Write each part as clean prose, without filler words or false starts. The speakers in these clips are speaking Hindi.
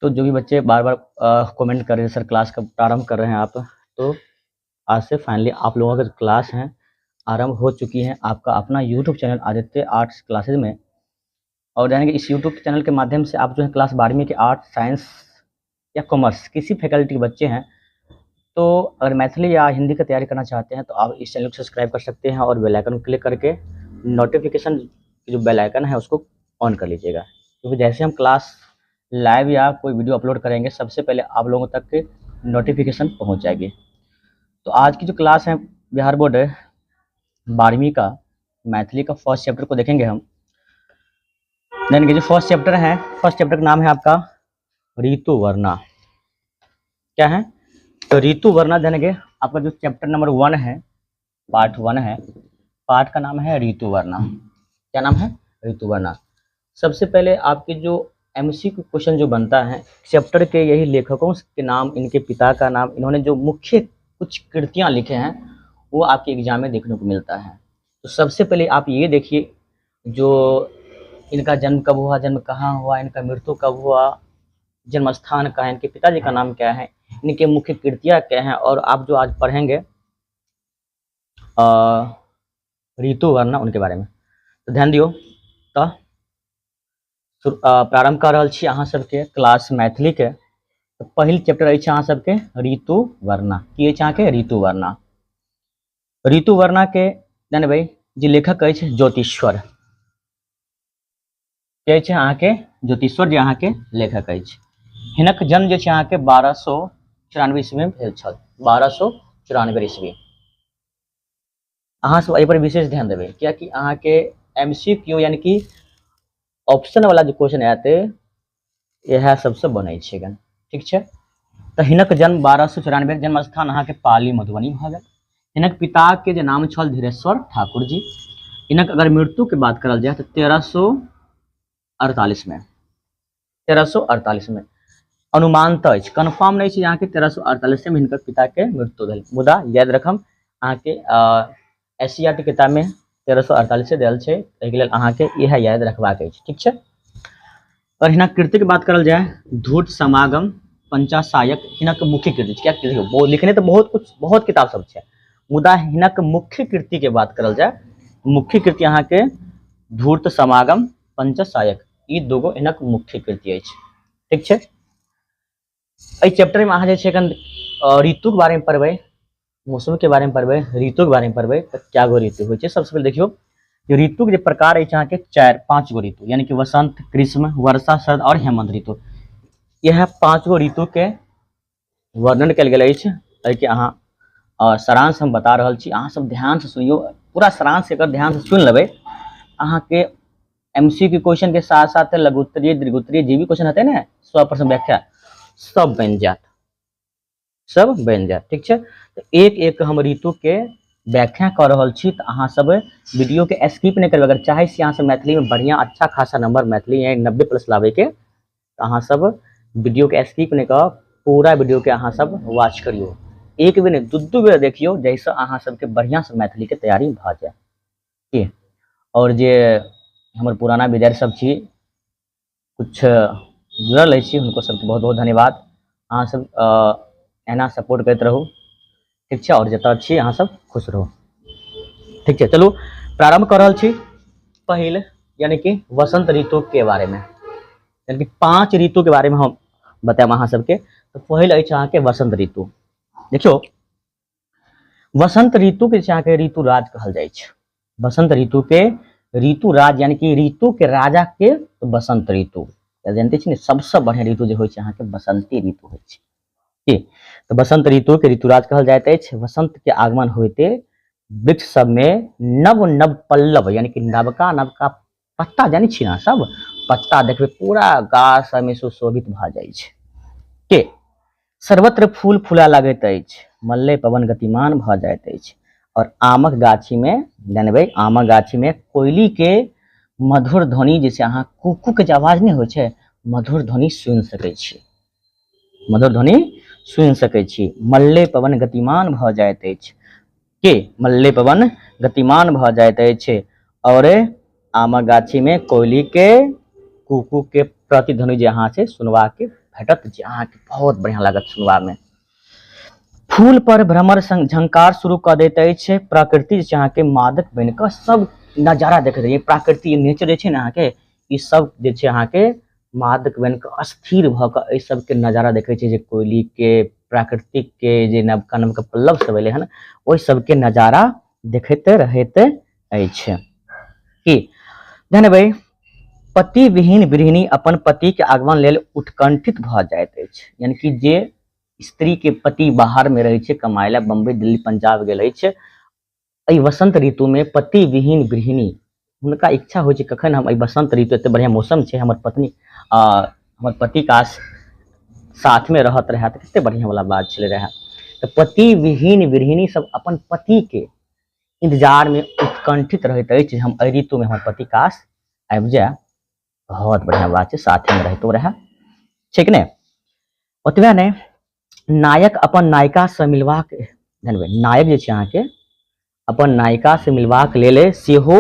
तो जो भी बच्चे बार बार कमेंट कर रहे हैं सर क्लास कब प्रारंभ कर रहे हैं आप, तो आज से फाइनली आप लोगों की क्लास हैं आरंभ हो चुकी है आपका अपना YouTube channel Aditya arts classes में। और यानी कि इस यूट्यूब चैनल के माध्यम से आप जो है क्लास 12वीं के आर्ट्स साइंस या कॉमर्स किसी फैकल्टी के बच्चे हैं, तो अगर मैथिली या हिंदी का तैयारी करना चाहते हैं तो आप इस चैनल को सब्सक्राइब कर सकते हैं और बेल आइकन को क्लिक करके नोटिफिकेशन की जो बेल आइकन है उसको ऑन कर लीजिएगा, क्योंकि जैसे हम क्लास लाइव या कोई वीडियो अपलोड करेंगे सबसे पहले आप लोगों तक के नोटिफिकेशन पहुंच जाएगी। तो आज की जो क्लास है बिहार बोर्ड 12वीं का मैथिली का फर्स्ट चैप्टर को देखेंगे हम। यानी कि जो फर्स्ट चैप्टर है, फर्स्ट चैप्टर का नाम है आपका ऋतु वर्णा। क्या है? तो ऋतु वर्णा यानी कि आपका जो चैप्टर नंबर 1 है, पार्ट 1 है, पार्ट का नाम है ऋतु वर्णा। क्या नाम है? ऋतु वर्णा। सबसे पहले आपके जो एमसीक्यू क्वेश्चन जो बनता है चैप्टर के, यही लेखकों के नाम, इनके पिता का नाम, इन्होंने जो मुख्य कुछ कृतियां लिखे हैं वो आपके एग्जाम में देखने को मिलता है। तो सबसे पहले आप ये देखिए जो इनका जन्म कब हुआ, जन्म कहाँ हुआ, इनका मृत्यु कब हुआ, जन्म स्थान कहाँ है, इनके पिताजी का नाम क्या है, इनके मुख्य कृतियां क्या हैं, और आप जो आज पढ़ेंगे ऋतु वर्णा उनके बारे में। तो ध्यान दियो। तो प्रारंभ कर रहा छी अहाँ सबके क्लास मैथिली के। तो पहिल चैप्टर अछि अहाँ सबके ऋतु वर्णा। की अछि अहाँके? ऋतु वर्णा। ऋतु वर्णा के जानबै जे लेखक अछि ज्योतिश्वर। के अछि अहाँके? ज्योतिश्वर जे अहाँके लेखक अछि। हिनक जन्म जे छै अहाँके 1294 ईस्वी में भेल छल। 1294 ईस्वी। अहाँ सब एहि पर विशेष ध्यान देबै, कियाकि अहाँके एमसीक्यू यानी कि ऑप्शन वाला जो क्वेश्चन आते यह सबसे बनै छै गन। ठीक छै। तो हिनक जन्म 1294, जन्म स्थान अहाँके पाली मधुबनी भ गेल। हिनक पिता के जे नाम छल धीरेश्वर ठाकुर जी। हिनक अगर मृत्यु के बात करल जाए तो 1348 में, 1348 में अनुमान तो अछि, कन्फर्म नहीं छै अहाँके 1348 में हिनकर पिता के मृत्यु भेल। मुदा याद रखम अहाँके एससीईआरटी किताब में 1348 से देल छै, एहि लेल अहाँके यह याद रखबाक अछि। ठीक छै। और हिनक कृति की बात करल जाए धूर्त समागम पंचाशायक हिनक मुख्य कृति। क्या देखियो लिखने तो बहुत कुछ बहुत किताब सब छै, मुदा हिनक मुख्य कृति के बात करल जाए, मुख्य कृति अहाँ के धूर्त समागम पंचाशायक, ई दोगो हिनक मुख्य कृति अछि। ठीक छै। एहि चैप्टर में अहाँ जे छै एखन ऋतु के बारे में पढ़बै, मौसम के बारे में पढ़बै, ऋतु के बारे में पढ़बै। तो क्या गो ऋतु होइ छै? सबसे पहले देखियो ऋतु के प्रकार अछि अहाँके 4-5 गो ऋतु, यानी कि वसंत, ग्रीष्म, वर्षा, शरद और हेमंत ऋतु। यह 5 गो ऋतु के वर्णन कल गेल अछि। कि अहाँ सारांश हम बता रहल छी, अहाँ सब ध्यान से सुनियो। पूरा सारांश अगर ध्यान से सुन लेबै, अहाँ के एमसीक्यू क्वेश्चन के साथ साथ लघुत्तरीय, दीर्घोत्तरीय जे भी क्वेश्चन होते ना 100% व्याख्या सब बन जात, सब बन जात। ठीक है। तो एक एक हम ऋतु के व्याख्या कर रहल छी। तो अहाँ सब वीडियो के स्किप नहीं करबे। अगर चाहे छी अहाँ सब मैथिली में बढ़िया अच्छा खासा नंबर मैथिली 90+ लावे के, तो अहाँ सब वीडियो के स्किप नहीं कर, पूरा वीडियो के अहाँ सब वॉच करियो। एक बेर नहीं 2-2 बेर देखियो, जैसे अहाँ सबके बढ़िया से मैथिली के तैयारी भ जाए। ठीक। और जे हमर पुराना विद्यार्थी सब छी, कुछ जुड़ल अछि, उनको सबके बहुत बहुत धन्यवाद। अहाँ सब एना सपोर्ट करते रहू। ठीक है। और जतऽ छी अहाँ सब खुश रहू। ठीक है। चलू प्रारंभ कर रहल छी पहिल, यानी कि वसंत ऋतु के बारे में। यानी कि 5 ऋतु के बारे में हम बताएब अहाँ सबके। तो पहिल अछि अहाँके वसंत ऋतु। देखियो वसंत ऋतु के अहाँके ऋतुराज कहल जाइ छै। वसंत ऋतु के ऋतुराज यानी कि ऋतु के राजा के वसंत ऋतु जानते छी ने, सबसे बढ़िया ऋतु जे होइ छै अहाँके बसंती ऋतु होइ छै। ठीक। तो वसंत ऋतु के ऋतुराज कहल जाइत अछि। वसंत के आगमन होते वृक्ष सब में नव नव पल्लव यानी कि नवका नवका पत्ता जानी छी ना, सब पत्ता देखबे पूरा गाछ में सुशोभित भ जाइ छै। के सर्वत्र फूल फूला लगैत अछि, मल्ले पवन गतिमान भ जाइत अछि। और आमक गाछी में जानबै, आमक गाछी में कोयली के मधुर ध्वनि जैसे अहाँ कुकू के आवाज नहीं होइ छै, मधुर ध्वनि सुनि सकै छी, मधुर ध्वनि सुनि सकै छी। मल्ले पवन गतिमान भ जाइत अछि। के मल्ले पवन गतिमान भ जाइत अछि। और आमक गाछी में कोयली के कुकू के प्रतिध्वनि जे अहाँ से सुनवा के भेटत जे अहाँके बहुत बढ़िया लागत सुनबा में। फूल पर भ्रमर झंकार शुरू कर दैत अछि, प्रकृति जे अहाँके मादक बनि कऽ सब नजारा देखैत रहिए, प्रकृति नेचर जे छै ने अहाँके ई सब जे छै अहाँके मादक बनि कऽ अस्थिर भऽ कऽ एहि सबके नजारा देखै छै, जे कोयली के प्राकृतिक के जे नवका नवका पल्लव सब एलै हन ओहि सबके नजारा देखैत रहैत अछि। कि जानबै पति विहीन गृहिणी अपन पति के आगमन लेल उत्कंठित भऽ जाइत अछि, यानी कि जे स्त्री के पति बाहर में रहै छै कमाय ला, बम्बई दिल्ली पंजाब गेल अछि, एहि वसंत ऋतु में पति विहीन गृहिणी हुनका इच्छा होइ छै कखन हम एहि वसंत ऋतु एते बढ़िया मौसम छै, हमर पत्नी हमर पति का साथ में रहत रहे तो कते बढ़िया वाला बात चले रहे। तो पति विहीन गृहिणी सब अपन पति के इंतजार में उत्कंठित रहते अछि, हम एहि ऋतु में हमर पति काश आबि जाए, बहुत बढ़िया बात है, साथ में रहतो रहे, ठीक ने। ओतबे ने नायक अपन नायिका से मिलवाक जानबै नायक जे छै अहाँके अपन नायिका से मिलवाक लेल सेहो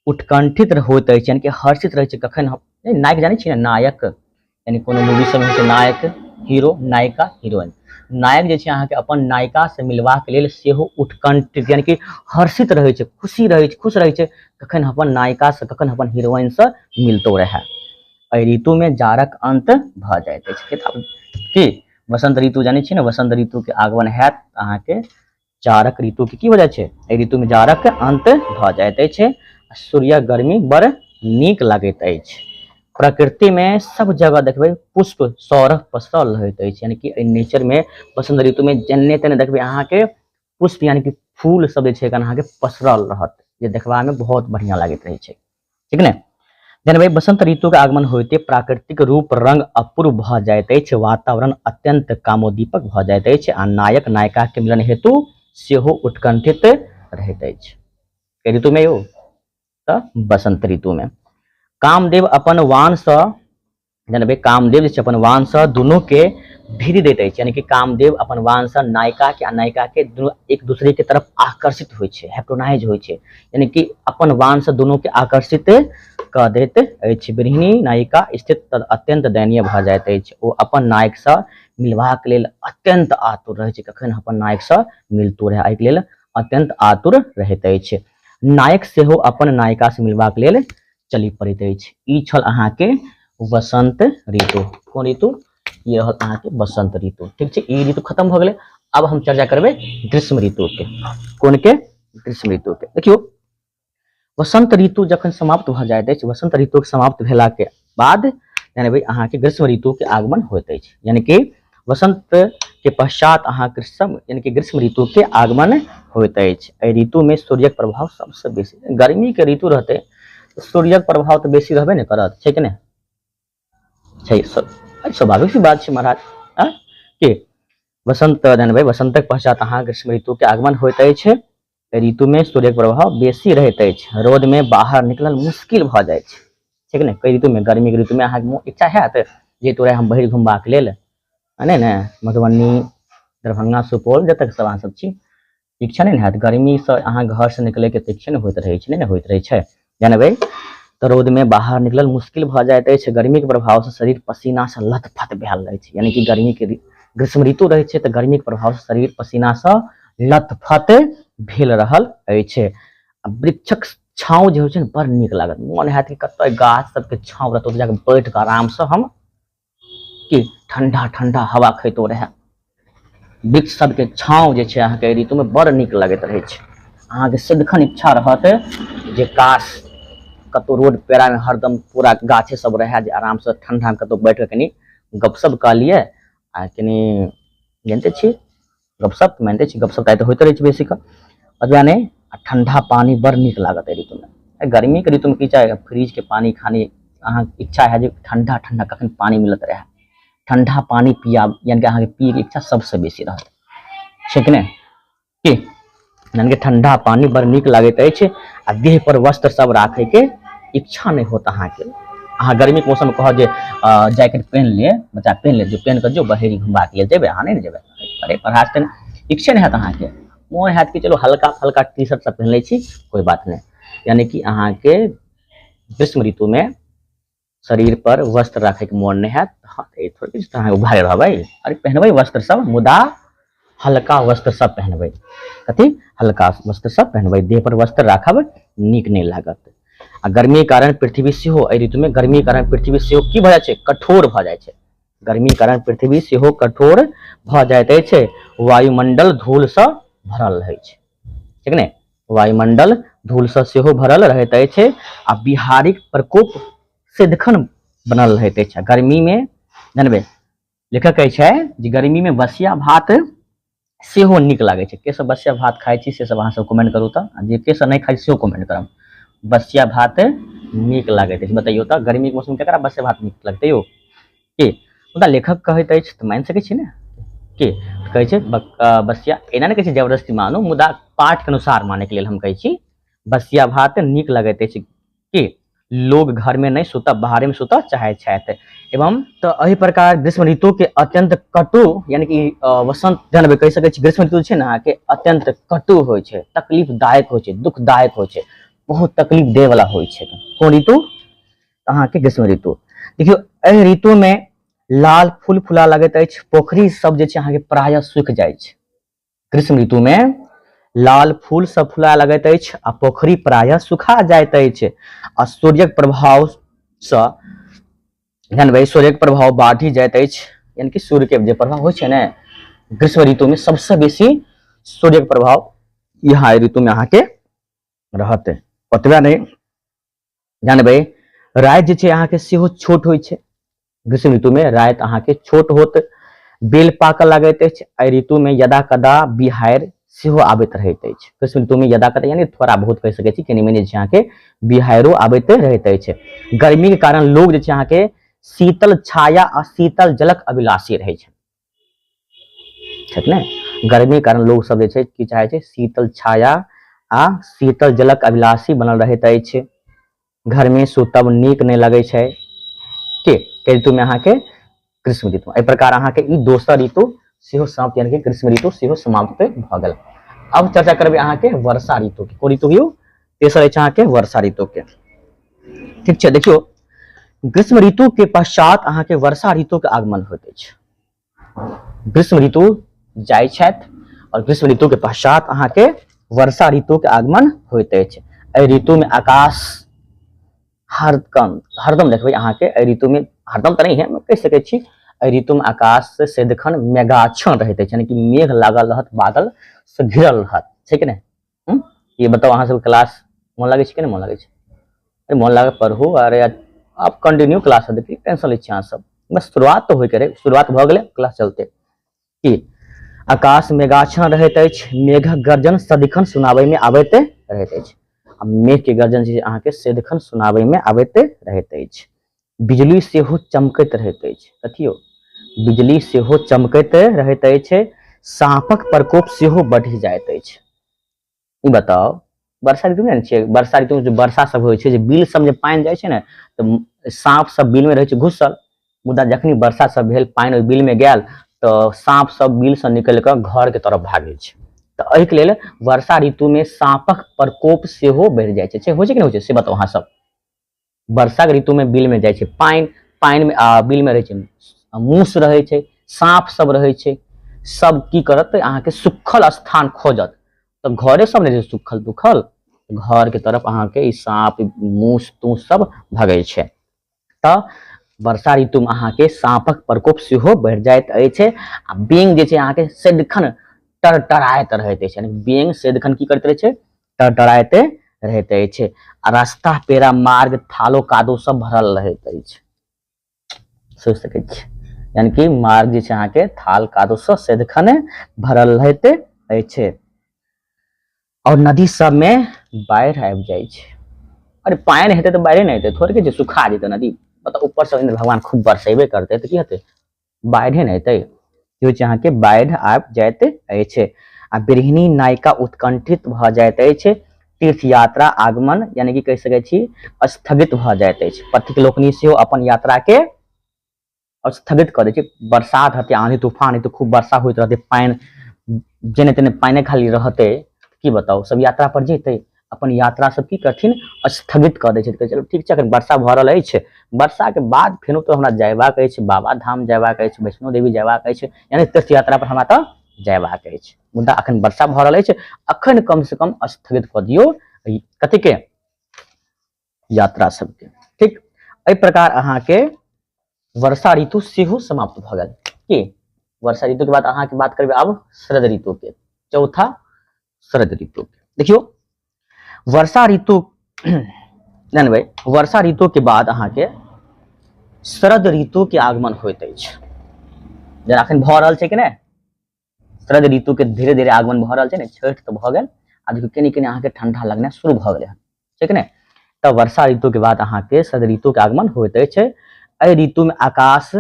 उत्कंठित होइत अछि, यानी कि हर्षित रहै छै कखन हम नायक जानै छियै ने, नायक यानी कोनो मूवी सब में नायक हीरो नायिका हीरोइन, नायक जे छै अहाँके अपन नायिका से मिलवाक लेल सेहो उत्कंठित यानी कि हर्षित रहै छै, खुशी रहै छै, खुश रहै छै कखन अपन नायिका से कखन अपन हीरोइन से मिलतो रहे। एहि ऋतु में जाड़क अंत भ जाइत अछि कि वसंत ऋतु जानै छियै ने, वसंत ऋतु के आगमन हैत अहाँके जाड़क ऋतु के की वजह छै, एहि ऋतु में जाड़क अंत भ जाइत अछि, सूर्य गर्मी बड़ नीक लागैत अछि। प्रकृति में सब जगह देखबै पुष्प सौरभ पसरल रहैत अछि, यानी कि नेचर में वसंत ऋतु में जन्ने तन्ने देखबै अहाँके पुष्प यानी कि फूल सब जे छै अहाँके पसरल रहत, जे देखबा में बहुत बढ़िया लागैत रहै छै, ठीक ने। जानबै बसंत ऋतु के आगमन होते प्राकृतिक रूप रंग अपूर्व भ जाइत अछि, वातावरण अत्यंत कामोदीपक भ जाइत अछि, आ नायक नायिका के मिलन हेतु सेहो उत्कंठित रहैत अछि। के ऋतु में यौ बसंत ऋतु में कामदेव अपन वाण से जानबै कामदेव जे अपन वाण से दुनू के भिड़ दैत अछि, यानी कि कामदेव अपन वाण से नायिका के आ नायिका के दुनू एक दूसरे के तरफ आकर्षित होइ छै, हेप्टोनाइज होइ छै, यानी कि अपन वाण से दुनू के आकर्षित क दैत अछि। गृहिणी नायिका स्थित अत्यंत दयनीय भ जाइत अछि, ओ अपन नायक से मिलवाक लेल अत्यंत आतुर रहै छै, कखन अपन नायक से मिलतो रहे एहि लेल अत्यंत आतुर रहैत अछि। नायक सेहो अपन नायिका से मिलवाक लेल चली पड़ैत अछि। ई छल अहाँके वसंत ऋतु, कोन ऋतु ये रहल अहाँके वसंत ऋतु, ठीक छै। ई ऋतु खत्म भ गेलै, अब हम चर्चा करबै ग्रीष्म ऋतु के, कोन के ग्रीष्म ऋतु के। देखियो वसंत ऋतु जखन समाप्त भ जाइत अछि, वसंत ऋतु के समाप्त भेला के बाद जानबै अहाँके ग्रीष्म ऋतु के आगमन होइत अछि, यानी कि वसंत के पश्चात अहाँ ग्रीष्म ऋतु के आगमन होइत अछि। एहि ऋतु में सूर्यक प्रभाव सबसे बेसी, गर्मी के ऋतु रहते सूर्यक प्रभाव तो बेसी रहबे ने करत, छै कि नहीं, स्वाभाविक सी बात छै महाराज। कि वसंत जानबै वसंतक पश्चात अहाँ ग्रीष्म ऋतु के आगमन होइत अछि, ऋतु में सूर्यक प्रभाव बेसी रहैत अछि, रौद में बाहर निकलल मुश्किल भ जाइत छै, ठीक ने। कई ऋतु में गर्मी के ऋतु में अहाँके इच्छा हैत जे तोरा हम बहिर घुमबाक लेल नहीं ने मधुबनी दरभंगा सुपौल जतऽ सब अहाँ सब छी, इच्छा नहीं हैत गर्मी से अहाँ घर से निकले के इच्छा नहीं होइत रहै छै, नहीं होइत रहै छै जानबै। तो रौद में बाहर निकलल मुश्किल भ जाइत अछि, गर्मी के प्रभाव से शरीर पसीना से लथपथ भेल रहै छै, यानी कि गर्मी के ग्रीष्म ऋतु रहै छै तो गर्मी के प्रभाव से शरीर पसीना से लथपथ भेल रहल अछि। वृक्षक छाँव जे होइ छै बड़ नीक लागत, मन हैत कि कतौ गाछ सबके छाँव रहतौ जाके बैठ के आराम से हम कि ठंडा ठंडा हवा खैतो रहे। वृक्ष सबके छाँव जे छै अहाँके ऋतु में बड़ नीक लगैत रहै छै, अहाँके सदिखन इच्छा रहत जे काश कतौ रोड पेड़ा में हरदम पूरा गाछे सब रहे, जे आराम से ठंडा में कतौ बैठ के कनी गपशप क लिए आ कनी जानते छी गपशप मानते छी गपशप तो होते रहे छै बेसी का, अथवा नहीं ठंडा पानी बड़ नीक लागत है ऋतु में। गर्मी के ऋतु में की चाहे फ्रिज के पानी खानी अहाँ इच्छा है जो ठंडा ठंडा कखन पानी मिलत रहे, ठंडा पानी पिया यानी कि अहाँ के पिए के इच्छा सबसे बेसी रहत, ठीक ने। कि यानी कि ठंडा पानी बड़ नीक लागैत अछि, आ देह पर वस्त्र सब राखे के इच्छा नहीं होता अहाँके। अहाँ गर्मी के मौसम में कहब जे जैकेट पहन ले बच्चा पहन ले, जो पहन कर जो बहेरी घुमबा के लिए जेबे, अहाँ नहीं जेबे, अरे पढ़ाई इच्छे नहीं हैत अहाँके, मोन हैत कि चलो हल्का फल्का टी शर्ट सब पहन लै छी कोई बात नहीं। यानी कि अहाँके ग्रीष्म ऋतु में शरीर पर वस्त्र रखे के मोन नहीं है थोड़ी उभारे रहबै अरे पहनबै वस्त्र सब मुदा हल्का वस्त्र सब पहनबै कथी हल्का वस्त्र सब पहनबै देह पर वस्त्र राखब नीक नहीं लागत आ गर्मी के कारण पृथ्वी सेहो एहि ऋतु में गर्मी के कारण पृथ्वी सेहो की भ जाइ छै कठोर भ जाइ छै गर्मी के कारण पृथ्वी सेहो कठोर भ जाइत अछि वायुमंडल धूल से भरल रहै छै ठीक ने वायुमंडल धूल से सेहो भरल रहैत अछि आ बिहारिक प्रकोप सदिखन बनल रहैत अछि गर्मी में जानबे लेखक कहै छै जे गर्मी में बसिया भात सेहो नीक लागे छै के सब बसिया भात खाइ छी से सब अहाँ सब कमेंट करू त जे के सब नहीं खाइ सेहो कमेंट करब बसिया भात नीक लागैत अछि बताइयो त गर्मी के मौसम केकरा बसिया भात नीक लगतै यो के मुदा लेखक कहैत अछि त मान सकै छी ने के कहै छै बसिया एना नहीं कहै छै जबरदस्ती मानू मुदा पाठ के अनुसार माने के लेल हम कहै छी बसिया भात नीक लगैत अछि के लोग घर में नहीं सुता बाहर में सुता चाहे छथि एवं तो एहि प्रकार ग्रीष्म ऋतु के अत्यंत कटु यानी कि वसंत जानबे कह सकै छी ग्रीष्म ऋतु छै ना के अत्यंत कटु होइ छै तकलीफदायक होइ छै दुखदायक होइ छै बहुत तकलीफ दे वाला होइ छै कोन ऋतु अहाँ के ग्रीष्म ऋतु देखियो एहि ऋतु में लाल फूल फुला लगैत अछि पोखरी सब जे छै अहाँ के प्रायः सूख जाइ छै ग्रीष्म ऋतु में लाल फूल सब फुला लगैत अछि आ पोखरी प्रायः सुखा जाइत अछि आ सूर्यक प्रभाव से जानबे सूर्यक प्रभाव बढ़ि जाइत अछि यानी कि सूर्य के जे प्रभाव होइ छै ने ग्रीष्म ऋतु में सबसे बेसी सूर्यक प्रभाव यहाँ ऋतु में अहाँ के रहत ओतबे नहीं जानबे राति जे छै अहाँ के सेहो छोट होइ छै ग्रीष्म ऋतु में राति अहाँ के छोट होत बेल पाकऽ लगैत अछि एहि ऋतु में यदा कदा बिहाड़ि सेहो आबैत रहैत अछि ग्रीष्म ऋतु में यदा कदा यानी थोड़ा बहुत कह सकै छी कनि मनि जे अहाँ के बिहाड़ियो आबैत रहैत अछि गर्मी के कारण लोग जे छै अहाँ के शीतल छाया आ शीतल जलक अभिलाषी रहै छै ठीक ने गर्मी के कारण लोग सब जे छै की चाहे छै शीतल छाया आ शीतल जलक अभिलाषी बनल रहैत अछि घर में सुतब नीक नहीं लगे छै के ऋतु में अहाँ के ग्रीष्म ऋतु एहि प्रकार अहाँ के ई दोसर ऋतु सेहो समाप्त यानी कि ग्रीष्म ऋतु सेहो समाप्त भ गेल अब चर्चा करबे अहाँ के वर्षा ऋतु के कोन ऋतु यौ तेसर अछि अहाँ के वर्षा ऋतु के ठीक छै देखियो ग्रीष्म ऋतु के पश्चात अहाँ के वर्षा ऋतु के आगमन होइत अछि ग्रीष्म ऋतु जाइ छथि और ग्रीष्म ऋतु के पश्चात अहाँ के वर्षा ऋतु के आगमन होइत अछि एहि ऋतु में आकाश हरदम देखबै अहाँ के एहि ऋतु में हरदम तो नहीं है कह सकै छी एहि ऋतु में आकाश से सदिखन मेघाच्छन्न रहैत अछि यानी कि मेघ लागल रहत बादल से घिरल रहत छै कि नहीं ये बताओ अहाँ सब क्लास मन लगे छै कि नहीं मन लगे छै अरे मन लागे पढ़ू अरे आप कंटिन्यू क्लास देखिए टेंशन लै छी अहाँ सब बस शुरुआत तो होय करे शुरुआत भ गेलै क्लास चलते कि आकाश मेघाच्छन्न रहैत अछि मेघक गर्जन सदिखन सुनाबै में आबैत रहैत अछि मेघ के गर्जन जे अहाँ के सदिखन सुनाबै में आबैत रहैत अछि बिजली सेहो चमकैत रहैत अछि कथियो बिजली सेहो चमकैत रहैत अछि साँपक प्रकोप सेहो बढ़ि जाइत अछि ई बताओ वर्षा ऋतु में छियै वर्षा ऋतु में जो वर्षा सब होइ छै जे बिल सब जे पानि जाइ छै ने तो साँप सब बिल में रहै छै घुसल मुदा जखनी वर्षा सब भेल पानि ओहि बिल में गेल तो साँप सब बिल से निकल के घर के तरफ भागै छै तो एहि के लेल वर्षा ऋतु में साँपक प्रकोप सेहो बढ़ि जाइ छै होइ छै कि नहीं होइ छै से बताओ अहाँ सब वर्षा के ऋतु में बिल में जाइ छै पानि में बिल में रहै छै मूस रहै छै साँप सब रहै छै सब की करत अहाँ के सुखल स्थान खोजत तो घरे सब नहीं सुखल दुखल घर के तरफ अहाँ के ई साँप मूस तूस सब भगै छै तो वर्षा ऋतु में अहाँ के साँपक प्रकोप सेहो बढ़ि जाइत अछि आ बेंग जे छै अहाँ के सदिखन टरटराइत रहैत अछि यानी बेंग सदिखन की करैत रहै छै टरटराइत रहैत अछि आ रास्ता पेड़ा मार्ग थालो कादो सब भरल रहैत अछि सोच सकै छी यानी कि मार्ग जे छै अहाँ के थाल कादो सब सदिखन भरल रहैत अछि और नदी सब में बाढ़ि आबि जाइ छै अरे पानि हेतै तो बाढ़ि नहीं हेतै थोड़े के सुखा जेतै नदी मतलब ऊपर से इंद्र भगवान खूब बरसेबे करते तो की हेतै बाढ़े नहीं हेतै जो अहाँ के बाढ़ि आबि जाइत अछि आ बिरहिनी नायिका उत्कंठित भ जाइत अछि तीर्थ यात्रा आगमन यानी कि कह सकै छी स्थगित भ जाइत अछि पथिक लोकनि सेहो अपन यात्रा के स्थगित कर दै छै बरसात हेतै आंधी तूफान हेतै खूब वर्षा होइत रहतै पानि जेने तेने पानि खाली रहतै की बताओ सब यात्रा पर जेतै अपन यात्रा सब की करथिन स्थगित कऽ दै छै। चलू ठीक छै, अखन वर्षा भऽ रहल अछि, वर्षा के बाद फेनो तो हमरा जयबाक अछि, बाबा धाम जयबाक अछि, वैष्णो देवी जयबाक अछि, यानी तीर्थ यात्रा पर हमरा तऽ जयबाक अछि, मुदा अखन वर्षा भऽ रहल अछि, अखन कम से कम स्थगित कऽ दियौ कथी के यात्रा सबके। ठीक, एहि प्रकार अहाँके वर्षा ऋतु सेहो समाप्त भऽ गेल। की वर्षा ऋतु के बाद अहाँके बात करबै आब शरद ऋतु के, चौथा शरद ऋतु के। देखियो वर्षा ऋतु जानबै, वर्षा ऋतु के बाद अहाँके शरद ऋतु के आगमन होइत अछि, जेना अखन भऽ रहल छै कि नहि, शरद ऋतु के धीरे धीरे आगमन भऽ रहल छै ने, छठि तऽ भऽ गेल, आ देखियो कनि कनि अहाँके ठंडा लगनाइ शुरू भऽ गेलै हन, ठीक ने। तऽ वर्षा ऋतु के बाद अहाँके शरद ऋतु के आगमन होइत अछि। एहि ऋतु में आकाश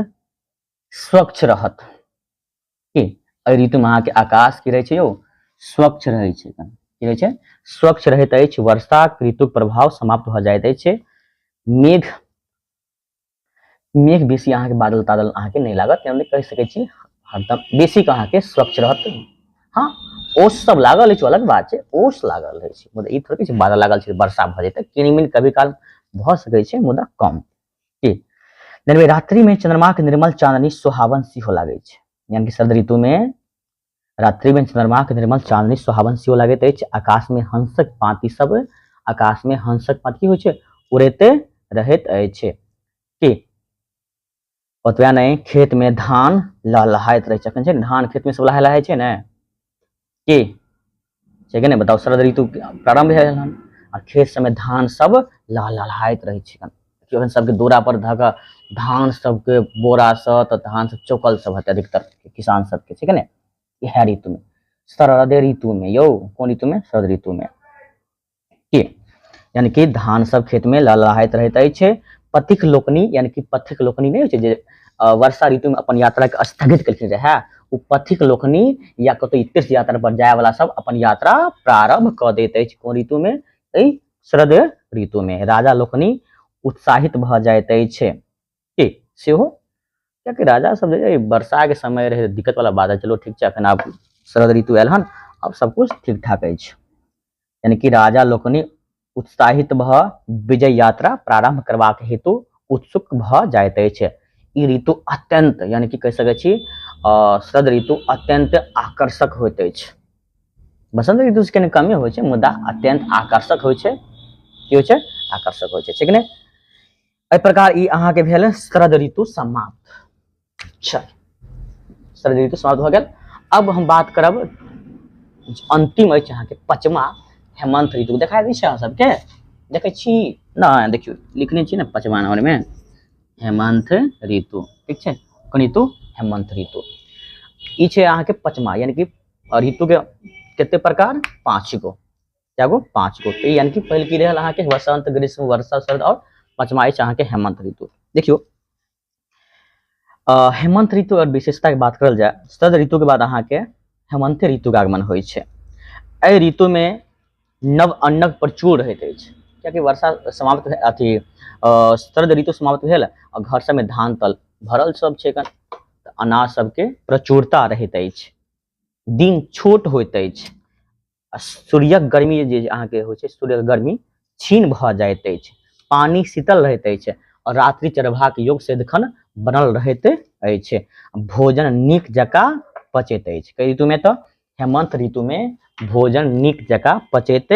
स्वच्छ रहत। की एहि ऋतु में अहाँके आकाश की रहै छै यौ, स्वच्छ रहै छै, की रहै छै, स्वच्छ रहैत अछि। वर्षा ऋतुक प्रभाव समाप्त भऽ जाइत अछि। मेघ मेघ बेसी अहाँके बादल तादल अहाँके नहीं लागत, यानी कहि सकै छी हरदम बेसी के अहाँके स्वच्छ रहत। हाँ ओस सब लागल अछि अलग बात छै, ओस लागल रहै छै, मुदा ई थोड़े छै बादल लागल छै वर्षा भऽ जेतै, किनमिन कभी काल भऽ सकै छै मुदा कम। की जानबै, रात्रि में चंद्रमा के निर्मल चांदनी सुहावन सेहो लागै छै, यानी कि शरद ऋतु में रात्रि में चंद्रमा के निर्मल चांदनी सुहावन सेहो लागैत अछि। आकाश में हंसक पाती सब, आकाश में हंसक पाती होइ छै उड़ैते रहैत अछि। की ओतबे नहीं, खेत में धान लहलहाइत रहै छै, अखन छै धान खेत में सब लहलहाइ छै ने, की छै कि नहीं बताओ, शरद ऋतु प्रारंभ भेल हन आ खेत सब में धान सब लहलहाइत रहै छै, अखन सबके दूरा पर धऽ कऽ धान सबके बोरा सँ तऽ धान सब चौकल सब हेतै अधिकतर किसान सबके, ठीक है ने, इएह ऋतु में, शरद ऋतु में यौ, कोन ऋतु में, शरद ऋतु में। की यानी कि धान सब खेत में लहलहाइत रहैत अछि। पथिक लोकनि, यानी कि पथिक लोकनि नहीं होइ छै जे वर्षा ऋतु में अपन यात्रा के स्थगित केलखिन रहे, ओ पथिक लोकनि या कतौ तीर्थ यात्रा पर जाय वाला सब अपन यात्रा प्रारंभ कऽ दैत अछि। कोन ऋतु में, एहि शरद ऋतु में। राजा लोकनि उत्साहित भऽ जाइत अछि। की सेहो, कियाकि राजा सब वर्षा के समय रहे, दिक्कत वाला बात है, चलो ठीक छै, अखन आब शरद ऋतु आयल हन, अब सब कुछ ठीक ठाक अछि, यानी कि राजा लोकनि उत्साहित भऽ विजय यात्रा प्रारंभ करबाक हेतु उत्सुक भऽ जाइत अछि। ई ऋतु अत्यंत, यानी कि कहि सकै छी शरद ऋतु अत्यंत आकर्षक होइत अछि। बसंत ऋतु से कनि कमे होइ छै, मुदा अत्यंत आकर्षक होइ छै। की होइ छै, आकर्षक होइ छै, ठीक ने। एहि प्रकार ई अहाँके भेल शरद ऋतु समाप्त। अच्छा, शरद ऋतु समाप्त भऽ गेल। अब हम बात करब अंतिम अछि अहाँके पांचवा हेमंत ऋतु। दिखाई दै छै अहाँ सबके, देखै छी ना, देखियो लिखने छी ने पांचवा नंबर में हेमंत ऋतु, ठीक छै, कोन ऋतु, हेमंत ऋतु। ई छै अहाँके पांचवा, यानी कि ऋतु के कते प्रकार, 5 गो, क्या गो, 5 गो। यानी कि पहले की रहल अहाँके वसंत, ग्रीष्म, वर्षा, शरद, और पांचवा अछि अहाँके हेमंत ऋतु। देखियो हेमंत ऋतु और विशेषता के बात करल जाए, शरद ऋतु के बाद अहाँके हेमंत ऋतु के आगमन होइ छै। एहि ऋतु में नव अन्नक प्रचुर रहैत अछि, कियाकि वर्षा समाप्त अथी शरद ऋतु समाप्त भेल और घर सब में धान तल भरल सब छै, अनाज सबके प्रचुरता रहैत अछि। दिन छोट होइत अछि, सूर्यक गर्मी जे अहाँके होइ छै, सूर्यक गर्मी क्षीण भऽ जाइत अछि, पानी शीतल रहैत अछि, और रात्रि चरबाक योग सदिखन बनल रहैत अछि। भोजन नीक जकाँ पचैत अछि। कई ऋतु में तो हेमंत ऋतु में भोजन नीक जकाँ पचैत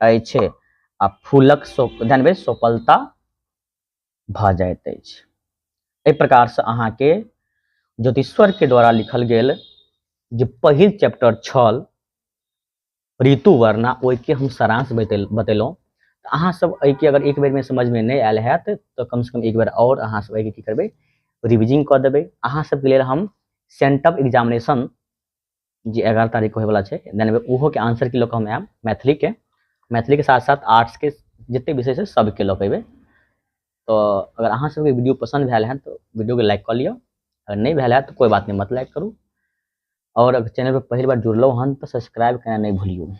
अछि, आ फूलक जानबै सोपलता भऽ जाइत अछि। एहि प्रकार से अहाँके ज्योतिश्वर के द्वारा लिखल गेल जे पहिल चैप्टर छल ऋतु वर्णा, ओहिके हम सारांश बतेलहुँ। अहाँ सब एहिके अगर एक बेर में समझ में नहीं आयल हैत तो कम से कम एक बेर और अहाँ सब एहिके की करबै, रिविजन कऽ देबै। अहाँ सबके लेल हम सेंटअप एग्जामिनेशन जे 11 तारीख को होयवला छै, जानबै ओहो के आंसर के लऽ कऽ हम आयब, मैथिली के साथ साथ आर्ट्स के जते विषय छै सबके लऽ कऽ एबै। तो अगर अहाँ सबके वीडियो पसंद भेल है तो वीडियो के लाइक कर लियो, अगर नहीं भेल है तो कोई बात नहीं, मत लाइक करू, और अगर चैनल पर पहली बार जुड़लो हन तो सब्सक्राइब करना नहीं भूलियो।